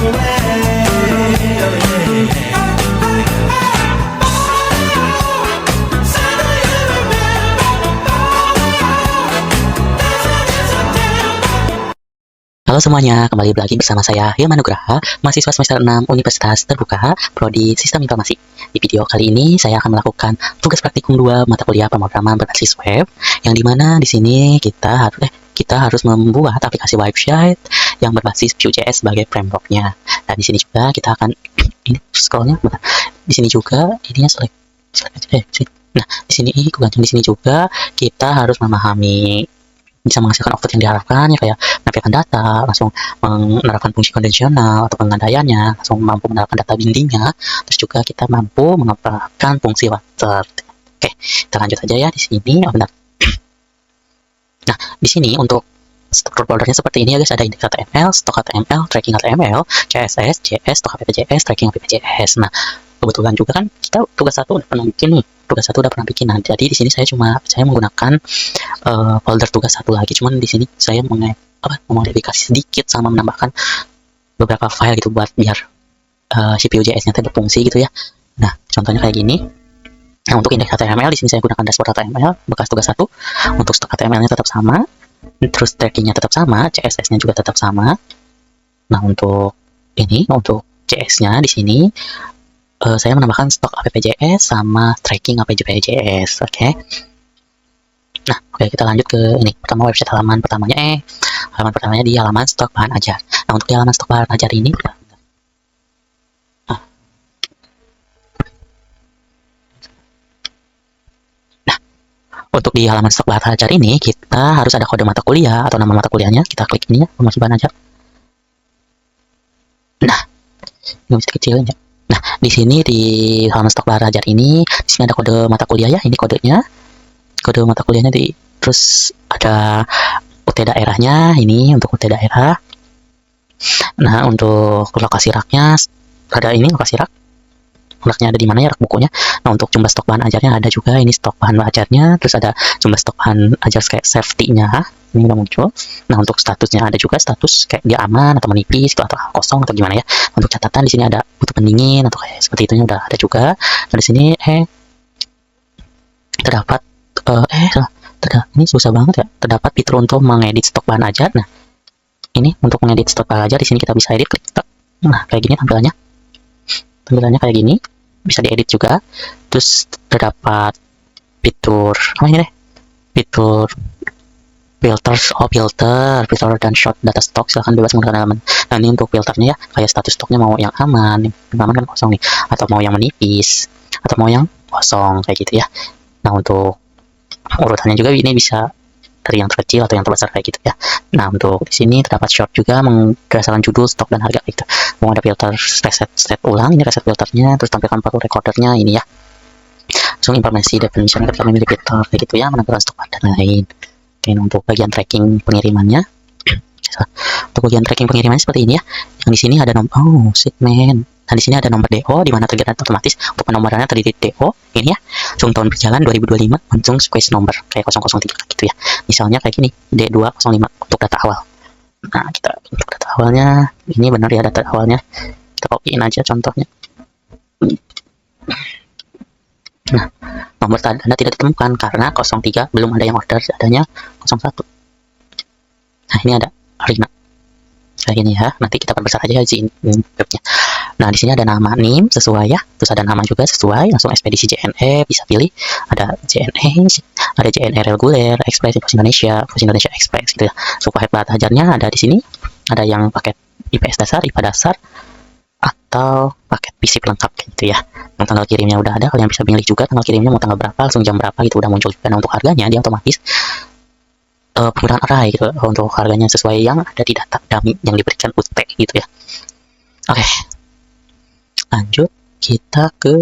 Halo semuanya, kembali lagi bersama saya Hilman Nugraha, mahasiswa semester 6 Universitas Terbuka, Prodi Sistem Informasi. Di video kali ini saya akan melakukan tugas praktikum 2 mata kuliah pemrograman berbasis web, yang dimana di sini kita harus membuat aplikasi website yang berbasis Vue.js sebagai frameworknya. Dan di sini juga kita akan ini scrollnya, bentar. Di sini juga ininya Nah, di sini juga kita harus memahami bisa menghasilkan output yang diharapkan, ya kayak menampilkan data, langsung menerapkan fungsi konvensional atau pengandaiannya, langsung mampu menerapkan data bindingnya, terus juga kita mampu mengeluarkan fungsi water. Oke, kita lanjut aja ya di sini. Oh, benar. Nah, di sini untuk struktur foldernya seperti ini ya guys, ada index HTML, stok HTML, tracking HTML, CSS, JS, stok app.js, tracking app.js. Nah, kebetulan juga kan kita tugas 1 udah pernah bikin nih. Tugas 1 udah pernah bikin. Nah, jadi di sini saya menggunakan folder tugas 1 lagi. Cuman di sini saya memodifikasi sedikit sama menambahkan beberapa file gitu buat biar si Vue.js-nya berfungsi gitu ya. Nah, contohnya kayak gini. Nah, untuk indeks HTML di sini saya gunakan dashboard HTML bekas tugas 1. Untuk stok HTML-nya tetap sama, terus tracking-nya tetap sama, CSS-nya juga tetap sama. Nah, untuk JS-nya di sini saya menambahkan stok app.js sama tracking app.js. Oke. Nah, oke, kita lanjut ke ini. Pertama website halaman pertamanya di halaman stok bahan ajar. Nah, untuk di halaman stok bahan ajar ini untuk di halaman stok bahan ajar ini kita harus ada kode mata kuliah atau nama mata kuliahnya. Kita klik ini ya, promosi bahan ajar. Nah, ini bisa kecilin ya. Nah, di sini di halaman stok bahan ajar ini, di sini ada kode mata kuliah ya. Ini kodenya. Kode mata kuliahnya terus ada UT daerahnya, ini untuk UT daerah. Nah, untuk lokasi raknya ada ini lokasi rak. Raknya ada di mana ya, rak bukunya. Nah, untuk jumlah stok bahan ajarnya ada juga, ini stok bahan ajarnya, terus ada jumlah stok bahan ajar kayak safety-nya. Ini udah muncul. Nah, untuk statusnya ada juga status kayak dia aman atau menipis atau kosong atau gimana ya. Untuk catatan di sini ada butuh pendingin atau kayak seperti itunya udah ada juga. Nah, di sini terdapat ini susah banget ya. Terdapat fitur untuk mengedit stok bahan ajar. Nah, ini untuk mengedit stok bahan ajar di sini kita bisa edit, klik tek. Nah, kayak gini tampilannya. Tampilannya kayak gini. Bisa diedit juga. Terus terdapat fitur fitur filter dan short data stock, silahkan bebas menggunakan elemen. Nah, ini untuk filternya ya, kayak status stoknya mau yang aman kan kosong nih, atau mau yang menipis, atau mau yang kosong kayak gitu ya. Nah, untuk urutannya juga ini bisa dari yang terkecil atau yang terbesar kayak gitu ya. Nah, untuk di sini terdapat short juga berdasarkan judul, stok, dan harga gitu. Mau ada filter reset ulang, ini reset filternya, terus tampilkan paru recordernya ini ya. Langsung informasi definition ketika memilih filter kayak gitu ya, menentukan stok dan lain-lain. Oke, untuk bagian tracking pengirimannya, untuk bagian tracking pengirimannya seperti ini ya. Yang di sini ada nomor shipment. Nah, di sini ada nomor DO di mana tergerak otomatis. Untuk penomorannya terdiri DO ini ya. Langsung tahun berjalan 2025, langsung squeeze nomor kayak 003 gitu ya. Misalnya kayak gini, D205 untuk data awal. Nah, kita untuk data awalnya ini benar ya, data awalnya. Kita copyin aja contohnya. Nah, nomor Anda tidak ditemukan karena 03 belum ada yang order, adanya 01. Nah, ini ada Rina. Kayak gini ya. Nanti kita perbesar aja di webnya. Nah, di sini ada nama NIM sesuai ya. Terus ada nama juga sesuai, langsung ekspedisi JNE bisa pilih. Ada JNE, ada JNE reguler, Express, Pos Indonesia Express gitu ya. Paket bahan ajarnya ada di sini. Ada yang paket IPS dasar, IPA dasar, atau paket PC pelengkap gitu ya. Yang tanggal kirimnya udah ada, kalian bisa pilih juga tanggal kirimnya mau tanggal berapa, langsung jam berapa gitu udah muncul juga. Nah, untuk harganya dia otomatis penggunaan array gitu. Untuk harganya sesuai yang ada di data dummy yang diberikan UT gitu ya. Oke. Lanjut kita ke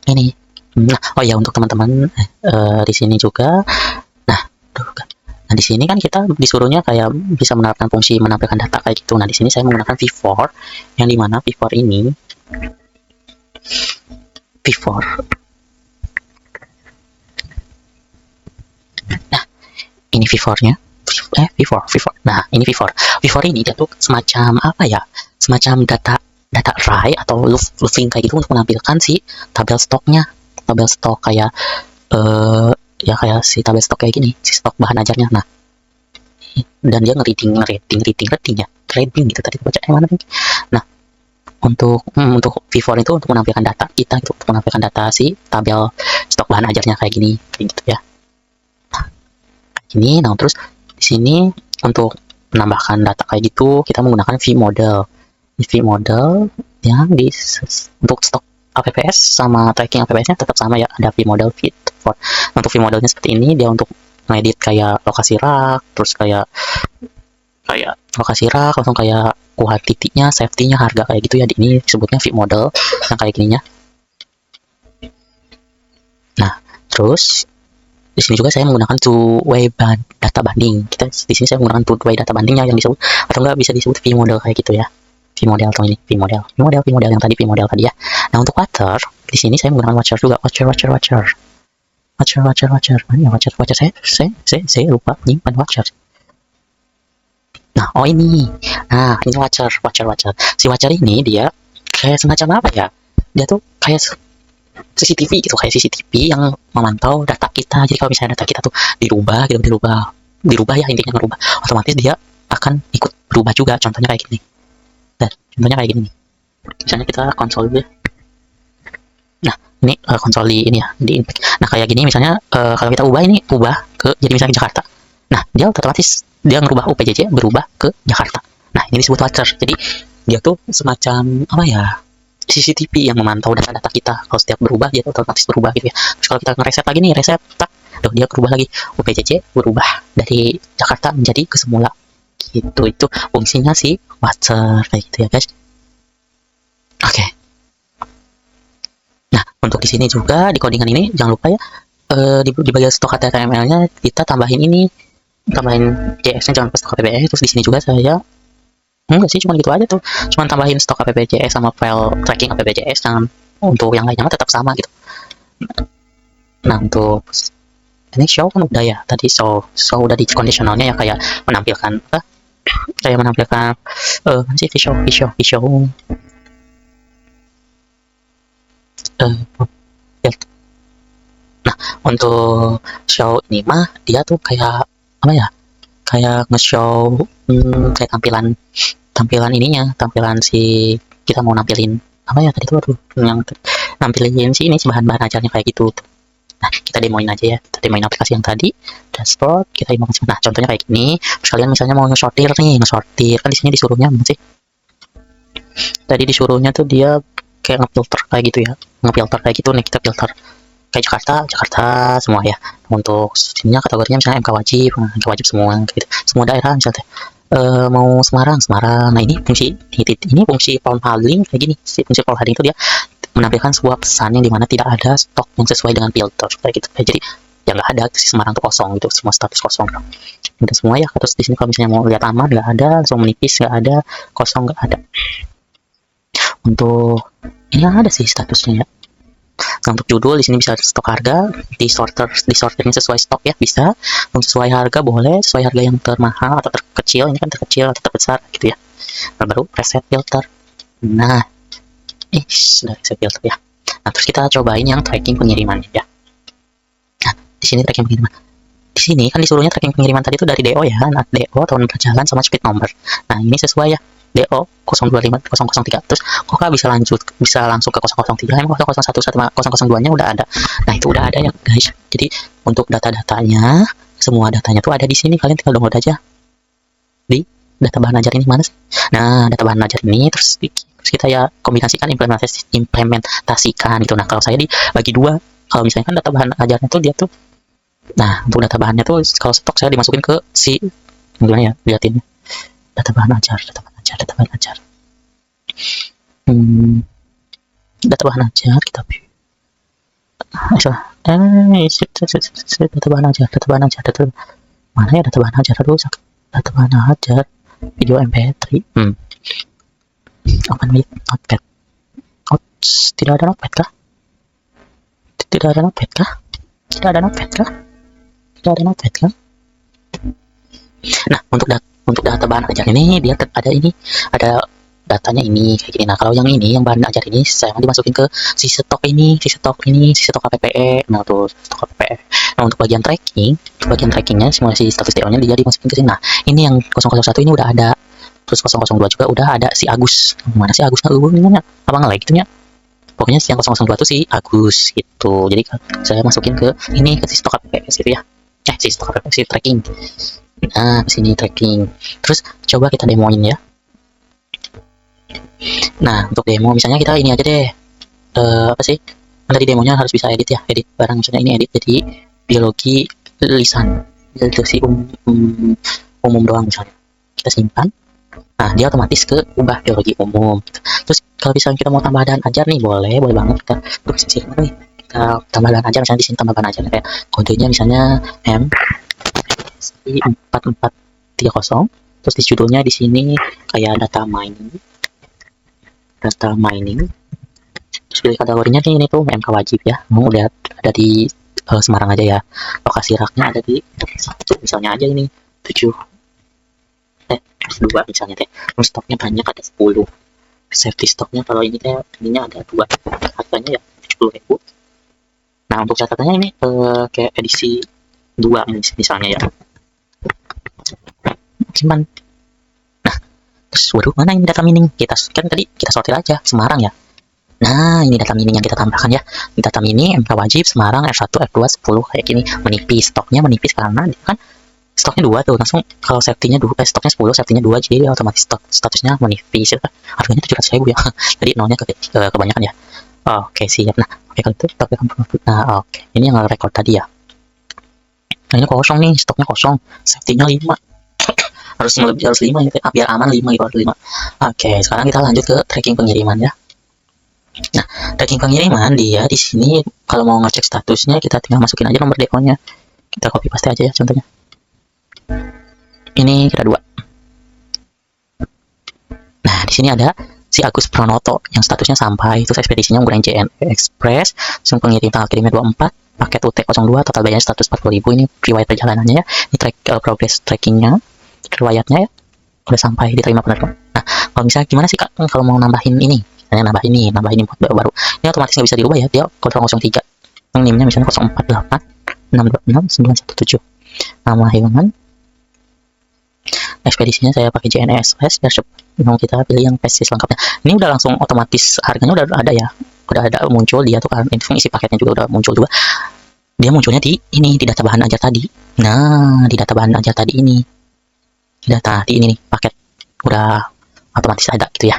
ini. Nah, oh ya, untuk teman-teman di sini juga. Nah, di sini kan kita disuruhnya kayak bisa menerapkan fungsi menampilkan data kayak gitu. Nah, di sini saya menggunakan V4, yang dimana V4 ini Nah, ini V4-nya. V4. Nah, ini V4. V4 ini dia tuh semacam apa ya? Semacam data array atau looping kayak gitu untuk menampilkan si tabel stoknya. Tabel stok kayak ya kayak si tabel stok kayak gini, si stok bahan ajarnya. Nah, dan dia ngerating ya. Grading gitu tadi baca yang mana nih? Nah, untuk V4 itu untuk menampilkan data kita itu, untuk menampilkan data si tabel stok bahan ajarnya kayak gini gitu ya. Nah, kayak gini. Nah, terus di sini untuk menambahkan data kayak gitu kita menggunakan vModel yang untuk stok APPS sama tracking APPS-nya tetap sama ya, ada vModel V4. Untuk vModelnya seperti ini, dia untuk ngedit kayak lokasi rak, terus kayak lokasi rak, langsung kayak kuat titiknya, safety-nya, harga kayak gitu ya. Ini disebutnya vModel yang kayak gininya. Nah, terus di sini juga saya menggunakan two-way data banding. Di sini saya menggunakan two-way data bandingnya yang disebut, atau enggak bisa disebut vModel kayak gitu ya. vModel atau ini vModel yang tadi vModel tadi ya. Nah, untuk water di sini saya menggunakan watcher juga. Watcher. Mana ya watcher? Saya lupa nyimpan watcher. Nah, ini watcher. Si watcher ini dia kayak semacam apa ya? Dia tuh kayak CCTV gitu, kayak CCTV yang memantau data kita. Jadi kalau misalnya data kita tuh dirubah ya, intinya ngerubah, otomatis dia akan ikut berubah juga. Contohnya kayak gini. Contohnya kayak gini. Misalnya kita konsol dulu. Nah, ini konsol di ini ya, di Inpik. Nah, kayak gini misalnya kalau kita ubah ke jadi misalnya Jakarta. Nah, dia otomatis dia ngerubah UPJJ berubah ke Jakarta. Nah, ini disebut watcher. Jadi dia tuh semacam apa ya? CCTV yang memantau data-data kita. Kalau setiap berubah dia otomatis berubah gitu ya. Terus kalau kita ngereset lagi nih, dia berubah lagi. UPJJ berubah dari Jakarta menjadi ke semula. Gitu, itu fungsinya si watcher kayak gitu ya, guys. Oke. Nah, untuk di sini juga di codingan ini jangan lupa ya, di bagian stok HTML-nya kita tambahin JS-nya, jangan lupa stok APPS. Terus di sini juga saya enggak sih, cuma gitu aja tuh, cuma tambahin stok APPJS sama file tracking APPJS. Jangan, untuk yang lainnya tetap sama gitu. Nah, untuk ini show kan udah ya tadi, show udah di conditionalnya ya, kayak menampilkan mana sih show. Nah, untuk show ini mah dia tuh kayak apa ya, kayak nge-show kayak tampilan ininya, tampilan si kita mau nampilin apa ya tadi tuh, yang nampilin si bahan-bahan ajarnya kayak gitu. Nah, kita demoin aja ya, kita demoin aplikasi yang tadi, dashboard, kita demoin. Nah, contohnya kayak gini. Terus kalian misalnya mau nge-sortir kan di sini disuruhnya apa sih? Tadi disuruhnya tuh dia kayak ngefilter kayak gitu ya, kayak gitu nih. Kita filter kayak Jakarta semua ya. Untuk sininya kategorinya misalnya MK wajib semua gitu. Semua daerah misalnya mau Semarang. Nah, ini fungsi form handling kayak gini. Fungsi form handling itu dia menampilkan sebuah pesan yang dimana tidak ada stok yang sesuai dengan filter kayak gitu. Jadi yang nggak ada si Semarang tuh kosong gitu, semua status kosong. Udah semua ya. Terus di sini kalau misalnya mau lihat aman, nggak ada, langsung menipis, nggak ada, kosong, nggak ada. Untuk ini ada sih statusnya ya. Nah, untuk judul di sini bisa stok harga, disortirnya sesuai stok ya, bisa. Untuk sesuai harga boleh, sesuai harga yang termahal atau terkecil, ini kan terkecil atau terbesar gitu ya. Nah, baru preset filter. Nah, sudah reset filter ya. Nah, terus kita cobain yang tracking pengiriman ya. Nah, di sini tracking pengiriman. Di sini kan disuruhnya tracking pengiriman tadi itu dari DO ya, nah, DO tahun perjalanan sama speed number. Nah, ini sesuai ya. DO 025003. Terus kok bisa langsung ke 003, emang 001 nya udah ada. Nah, itu udah ada ya guys. Jadi untuk data-datanya, semua datanya tuh ada di sini, kalian tinggal download aja di data bahan ajar ini. Mana sih? Nah, data bahan ajar ini terus kita ya kombinasikan, implementasikan gitu. Nah, kalau saya dibagi dua. Kalau misalnya kan data bahan ajarnya tuh dia tuh, nah untuk data bahannya tuh kalau stok saya dimasukin ke si gimana ya, liatin data bahan ajar. Data bahan ajar kita mana ya, data bahan ajar, data bahan ajar video MP3. Open with notepad. Tidak ada notepad kah? Tidak ada notepad kah? Nah, untuk data bahan ajar ini dia ada ini, ada datanya ini kayak gini. Nah, kalau yang ini yang bahan ajar ini saya dimasukin ke si stok ini, si stok KPPE. Nah, tuh stok KPPE. Nah, untuk bagian trackingnya simulasi status DO-nya dia dimasukin ke sini. Nah, ini yang 001 ini udah ada. Terus 002 juga udah ada si Agus. Mana si Agus? Nah, namanya apa nge-lag gitu ya? Pokoknya yang 002 tuh si Agus gitu. Jadi saya masukin ke ini ke si stok KPPS gitu ya. Si stok KPPS si tracking. Nah, sini tracking. Terus coba kita demoin ya. Nah, untuk demo misalnya kita ini aja deh. Apa sih? Kan tadi demonya harus bisa edit ya. Edit barang misalnya ini edit jadi biologi lisan. Biologi umum doang misalnya. Kita simpan. Nah, dia otomatis ke ubah biologi umum. Terus kalau misalnya kita mau tambah dan ajar nih, boleh banget kita tulis di sini nih. Kita tambah dan ajar misalnya di sini tambah dan ajar kayak kodenya misalnya M 4430. Terus di judulnya di sini kayak data mining. Terus pilih kategorinya nih ini tuh MK wajib ya. Udah ada di Semarang aja ya. Lokasi raknya ada di 1 misalnya aja ini 7 2 misalnya teh. Terus stoknya banyak ada 10. Safety stoknya kalau ini teh ininya ada 2. Harganya ya 70.000. Nah, untuk catatannya ini kayak edisi 2 misalnya ya. Simpan. Nah, terus waduh, mana ini data mining? Kita kan tadi kita sortir aja Semarang ya. Nah, ini data mining yang kita tambahkan ya. Data mining MK wajib Semarang F1 F2 10 kayak gini. Menipis, stoknya menipis karena kan stoknya 2 tuh, langsung kalau safety-nya stoknya 10, safety-nya 2, jadi otomatis statusnya menipis ya. Harganya 700.000 ya. Jadi nolnya kebanyakan ya. Oke, siap. Nah, oke kalau itu stoknya nah, oke. Ini yang record tadi ya. Nah, ini kosong nih, stoknya kosong. Safety-nya 5. harus 5 ini biar aman 5 gitu, 5. Oke, sekarang kita lanjut ke tracking pengiriman ya. Nah, tracking pengiriman dia di sini kalau mau ngecek statusnya kita tinggal masukin aja nomor DO-nya. Kita copy paste aja ya contohnya. Ini kita 2. Nah, di sini ada si Agus Pranoto yang statusnya sampai, itu ekspedisinya menggunakan JNE Express, langsung pengirim tanggal kirimnya 24, paket UT02, total bayarnya 140.000. Ini riwayat perjalanannya ya. Ini progress trackingnya, riwayatnya ya. Udah sampai diterima penerima. Nah, kalau misalnya gimana sih Kak kalau mau nambahin ini? Misalnya nambahin import baru. Ini otomatis nggak bisa dirubah ya, dia 003. Yang NIM-nya misalnya 048 626 917. Nama hewan. Ekspedisinya saya pakai JNE Express biar mau kita pilih yang spesies lengkapnya. Ini udah langsung otomatis harganya udah ada ya, udah ada muncul dia tuh kan, isi paketnya juga udah muncul juga. Dia munculnya di ini di data bahan ajar tadi. Nah, di data bahan ajar tadi ini, data di ini nih paket udah otomatis ada gitu ya.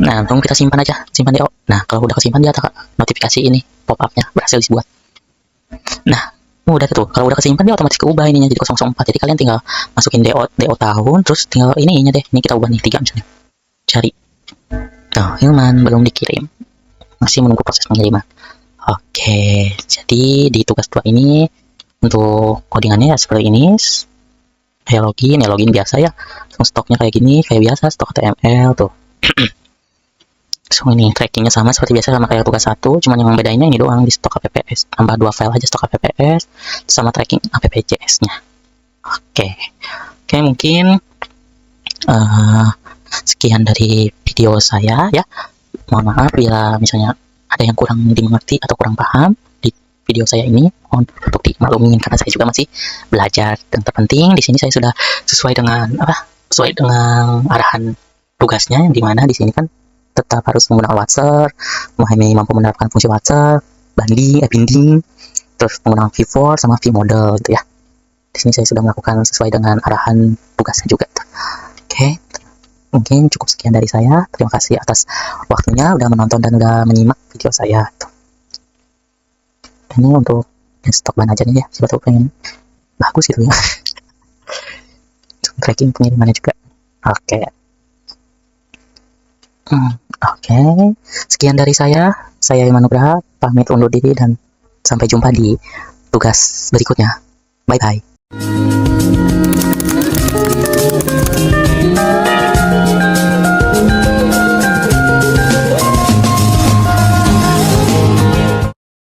Nah, langsung kita simpan aja, simpan DO. Nah, kalau udah kesimpan dia notifikasi ini pop up-nya berhasil dibuat. Nah, udah tuh, kalau udah kesimpan dia otomatis keubah ininya jadi 004. Jadi kalian tinggal masukin DO tahun, terus tinggal ininya deh. Ini kita ubah nih 3 misalnya. Cari. Tuh, Hilman belum dikirim. Masih menunggu proses pengiriman. Oke, jadi di tugas 2 ini untuk codingannya ya seperti ini. Login biasa ya. Stoknya kayak gini, kayak biasa, stok HTML tuh. So ini trackingnya sama seperti biasa, sama kayak tugas 1, cuman yang membedainnya ini doang, di stok APPS tambah 2 file aja, stok APPS sama tracking APPJS nya. Oke, mungkin sekian dari video saya ya. Mohon maaf bila misalnya ada yang kurang dimengerti atau kurang paham di video saya ini, mohon untuk dimaklumin karena saya juga masih belajar. Dan terpenting di sini saya sudah sesuai dengan arahan tugasnya, yang dimana di sini kan tetap harus menggunakan Watser, mampu menerapkan fungsi Watser, binding, terus menggunakan V4 sama V-model gitu ya. Di sini saya sudah melakukan sesuai dengan arahan tugasnya juga. Oke, mungkin cukup sekian dari saya. Terima kasih atas waktunya udah menonton dan udah menyimak video saya. Ini untuk stok bahan aja nih ya, siapa tahu pengen bagus gitu ya. Tracking pengirimannya juga. Oke. Oke, sekian dari saya Hilman Nugraha, pamit undur diri dan sampai jumpa di tugas berikutnya. Bye-bye.